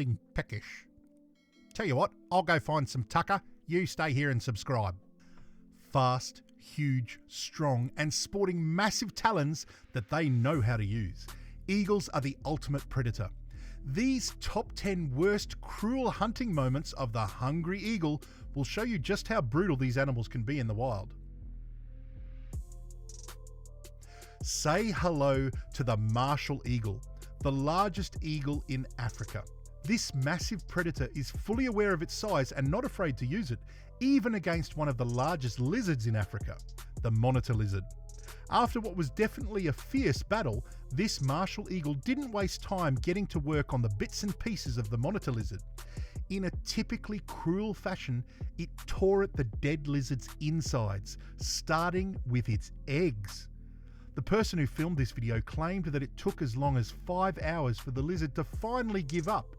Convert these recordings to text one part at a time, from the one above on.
feeling peckish. Tell you what, I'll go find some tucker. You stay here and subscribe. Fast, huge, strong, and sporting massive talons that they know how to use. Eagles are the ultimate predator. These top 10 worst cruel hunting moments of the hungry eagle will show you just how brutal these animals can be in the wild. Say hello to the martial eagle, the largest eagle in Africa. This massive predator is fully aware of its size and not afraid to use it, even against one of the largest lizards in Africa, the monitor lizard. After what was definitely a fierce battle, this martial eagle didn't waste time getting to work on the bits and pieces of the monitor lizard. In a typically cruel fashion, it tore at the dead lizard's insides, starting with its eggs. The person who filmed this video claimed that it took as long as 5 hours for the lizard to finally give up,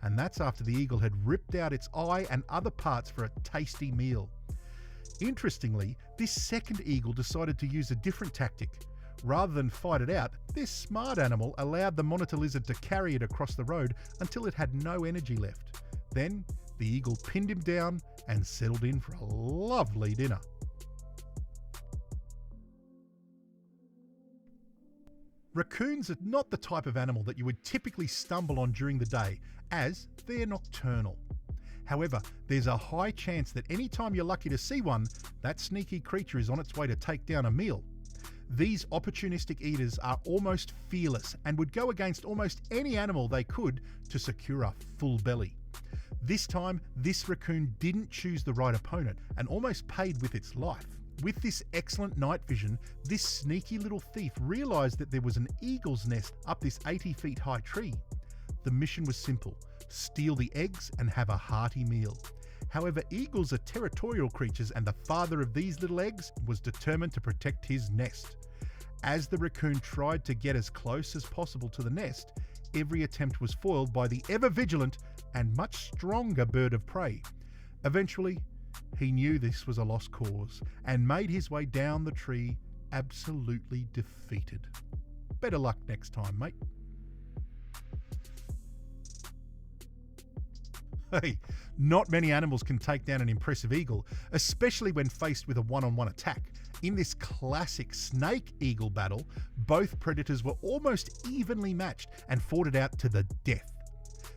and that's after the eagle had ripped out its eye and other parts for a tasty meal. Interestingly, this second eagle decided to use a different tactic. Rather than fight it out, this smart animal allowed the monitor lizard to carry it across the road until it had no energy left. Then, the eagle pinned him down and settled in for a lovely dinner. Raccoons are not the type of animal that you would typically stumble on during the day, as they're nocturnal. However, there's a high chance that any time you're lucky to see one, that sneaky creature is on its way to take down a meal. These opportunistic eaters are almost fearless and would go against almost any animal they could to secure a full belly. This time, this raccoon didn't choose the right opponent and almost paid with its life. With this excellent night vision, this sneaky little thief realised that there was an eagle's nest up this 80 feet high tree. The mission was simple: steal the eggs and have a hearty meal. However, eagles are territorial creatures, and the father of these little eggs was determined to protect his nest. As the raccoon tried to get as close as possible to the nest, every attempt was foiled by the ever-vigilant and much stronger bird of prey. Eventually, he knew this was a lost cause and made his way down the tree absolutely defeated. Better luck next time, mate. Hey, not many animals can take down an impressive eagle, especially when faced with a one-on-one attack. In this classic snake-eagle battle, both predators were almost evenly matched and fought it out to the death.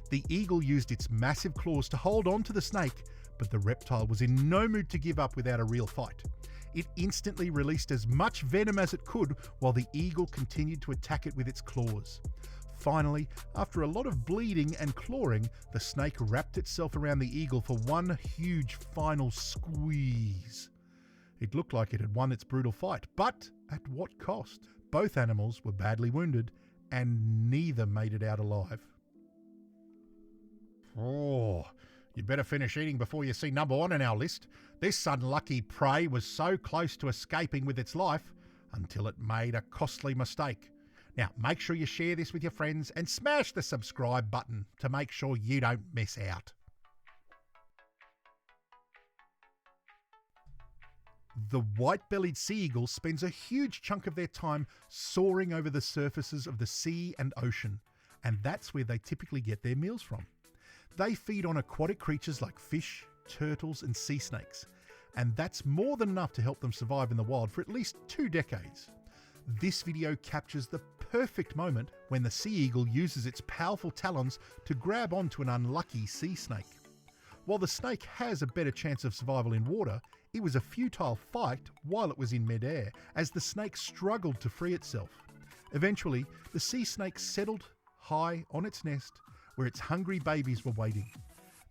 The eagle used its massive claws to hold on to the snake, but the reptile was in no mood to give up without a real fight. It instantly released as much venom as it could while the eagle continued to attack it with its claws. Finally, after a lot of bleeding and clawing, the snake wrapped itself around the eagle for one huge final squeeze. It looked like it had won its brutal fight, but at what cost? Both animals were badly wounded, and neither made it out alive. Oh, you'd better finish eating before you see number one on our list. This unlucky prey was so close to escaping with its life until it made a costly mistake. Now, make sure you share this with your friends and smash the subscribe button to make sure you don't miss out. The white-bellied sea eagle spends a huge chunk of their time soaring over the surfaces of the sea and ocean, and that's where they typically get their meals from. They feed on aquatic creatures like fish, turtles, and sea snakes, and that's more than enough to help them survive in the wild for at least 2 decades. This video captures the perfect moment when the sea eagle uses its powerful talons to grab onto an unlucky sea snake. While the snake has a better chance of survival in water, it was a futile fight while it was in midair, as the snake struggled to free itself. Eventually, the sea snake settled high on its nest, where its hungry babies were waiting.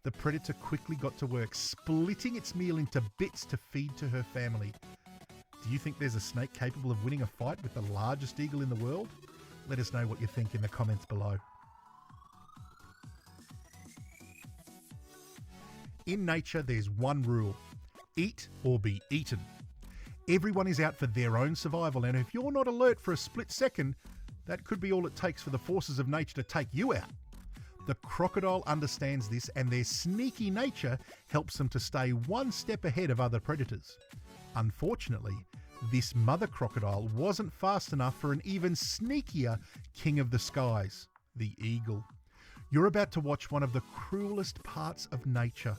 The predator quickly got to work, splitting its meal into bits to feed to her family. Do you think there's a snake capable of winning a fight with the largest eagle in the world? Let us know what you think in the comments below. In nature, there's one rule: eat or be eaten. Everyone is out for their own survival, and if you're not alert for a split second, that could be all it takes for the forces of nature to take you out. The crocodile understands this, and their sneaky nature helps them to stay one step ahead of other predators. Unfortunately, this mother crocodile wasn't fast enough for an even sneakier king of the skies, the eagle. You're about to watch one of the cruelest parts of nature.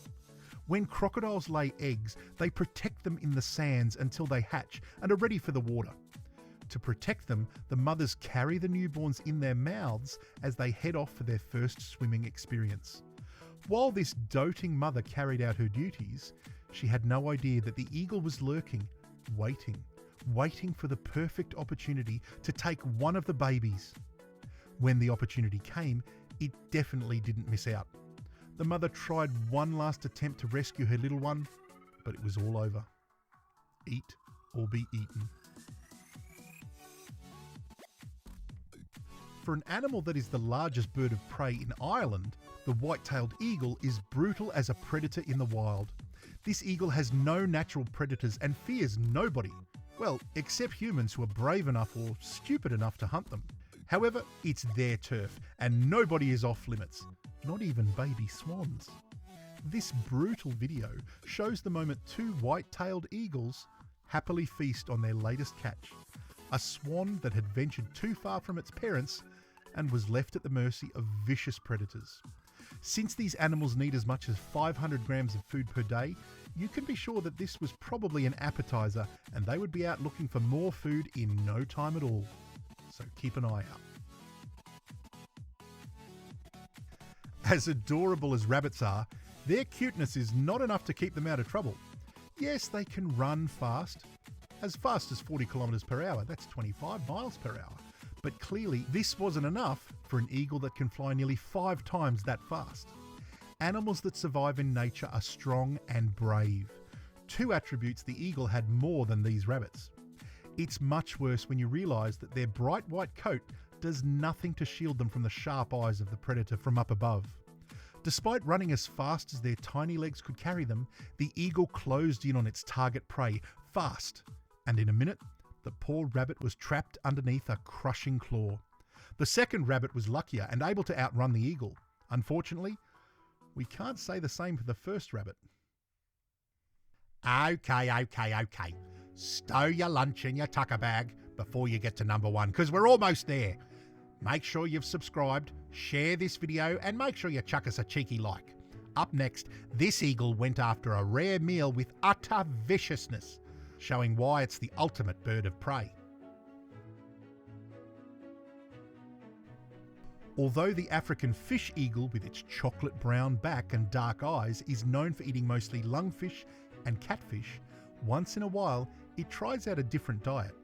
When crocodiles lay eggs, they protect them in the sands until they hatch and are ready for the water. To protect them, the mothers carry the newborns in their mouths as they head off for their first swimming experience. While this doting mother carried out her duties, she had no idea that the eagle was lurking, waiting for the perfect opportunity to take one of the babies. When the opportunity came, it definitely didn't miss out. The mother tried one last attempt to rescue her little one, but it was all over. Eat or be eaten. For an animal that is the largest bird of prey in Ireland, the white-tailed eagle is brutal as a predator in the wild. This eagle has no natural predators and fears nobody. Well, except humans who are brave enough or stupid enough to hunt them. However, it's their turf and nobody is off limits, not even baby swans. This brutal video shows the moment two white-tailed eagles happily feast on their latest catch, a swan that had ventured too far from its parents and was left at the mercy of vicious predators. Since these animals need as much as 500 grams of food per day, you can be sure that this was probably an appetizer and they would be out looking for more food in no time at all. So keep an eye out. As adorable as rabbits are, their cuteness is not enough to keep them out of trouble. Yes, they can run fast as 40 kilometers per hour. That's 25 miles per hour. But clearly this wasn't enough for an eagle that can fly nearly 5 times that fast. Animals that survive in nature are strong and brave. 2 attributes the eagle had more than these rabbits. It's much worse when you realise that their bright white coat does nothing to shield them from the sharp eyes of the predator from up above. Despite running as fast as their tiny legs could carry them, the eagle closed in on its target prey fast, and in a minute, the poor rabbit was trapped underneath a crushing claw. The second rabbit was luckier and able to outrun the eagle. Unfortunately, we can't say the same for the first rabbit. Okay. Stow your lunch in your tucker bag before you get to number 1, because we're almost there. Make sure you've subscribed, share this video, and make sure you chuck us a cheeky like. Up next, this eagle went after a rare meal with utter viciousness, showing why it's the ultimate bird of prey. Although the African fish eagle with its chocolate brown back and dark eyes is known for eating mostly lungfish and catfish, once in a while it tries out a different diet.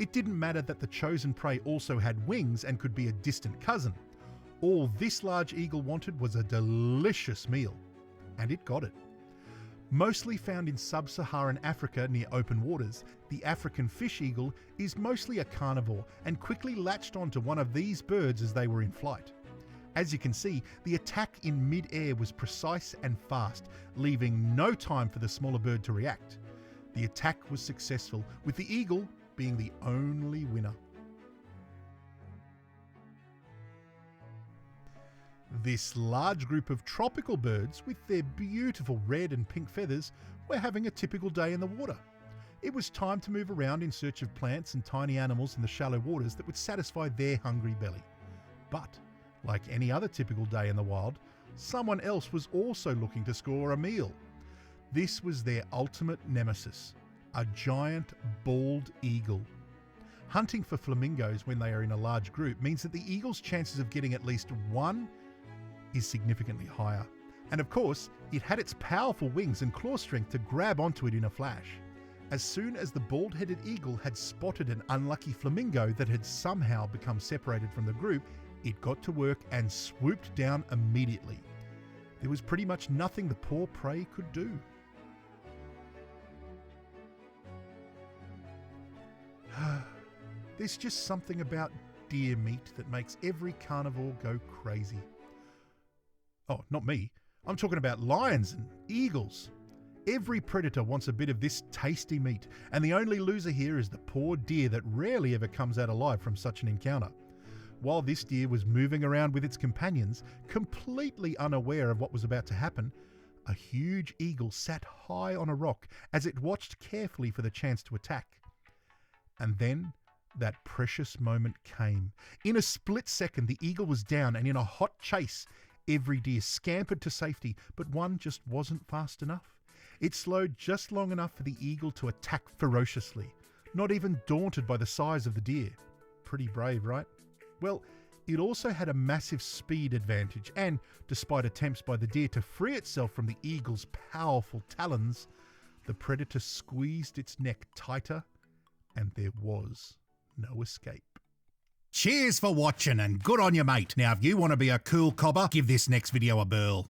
It didn't matter that the chosen prey also had wings and could be a distant cousin. All this large eagle wanted was a delicious meal, and it got it. Mostly found in sub-Saharan Africa near open waters, the African fish eagle is mostly a carnivore and quickly latched onto one of these birds as they were in flight. As you can see, the attack in mid-air was precise and fast, leaving no time for the smaller bird to react. The attack was successful, with the eagle being the only winner. This large group of tropical birds with their beautiful red and pink feathers were having a typical day in the water. It was time to move around in search of plants and tiny animals in the shallow waters that would satisfy their hungry belly. But, like any other typical day in the wild, someone else was also looking to score a meal. This was their ultimate nemesis, a giant bald eagle. Hunting for flamingos when they are in a large group means that the eagle's chances of getting at least one is significantly higher. And of course, it had its powerful wings and claw strength to grab onto it in a flash. As soon as the bald-headed eagle had spotted an unlucky flamingo that had somehow become separated from the group, it got to work and swooped down immediately. There was pretty much nothing the poor prey could do. There's just something about deer meat that makes every carnivore go crazy. Oh, not me. I'm talking about lions and eagles. Every predator wants a bit of this tasty meat, and the only loser here is the poor deer that rarely ever comes out alive from such an encounter. While this deer was moving around with its companions, completely unaware of what was about to happen, a huge eagle sat high on a rock as it watched carefully for the chance to attack. And then that precious moment came. In a split second, the eagle was down, and in a hot chase, Every deer scampered to safety, but one just wasn't fast enough. It slowed just long enough for the eagle to attack ferociously, not even daunted by the size of the deer. Pretty brave, right? Well, it also had a massive speed advantage, and despite attempts by the deer to free itself from the eagle's powerful talons, the predator squeezed its neck tighter, and there was no escape. Cheers for watching and good on you, mate. Now, if you want to be a cool cobber, give this next video a burl.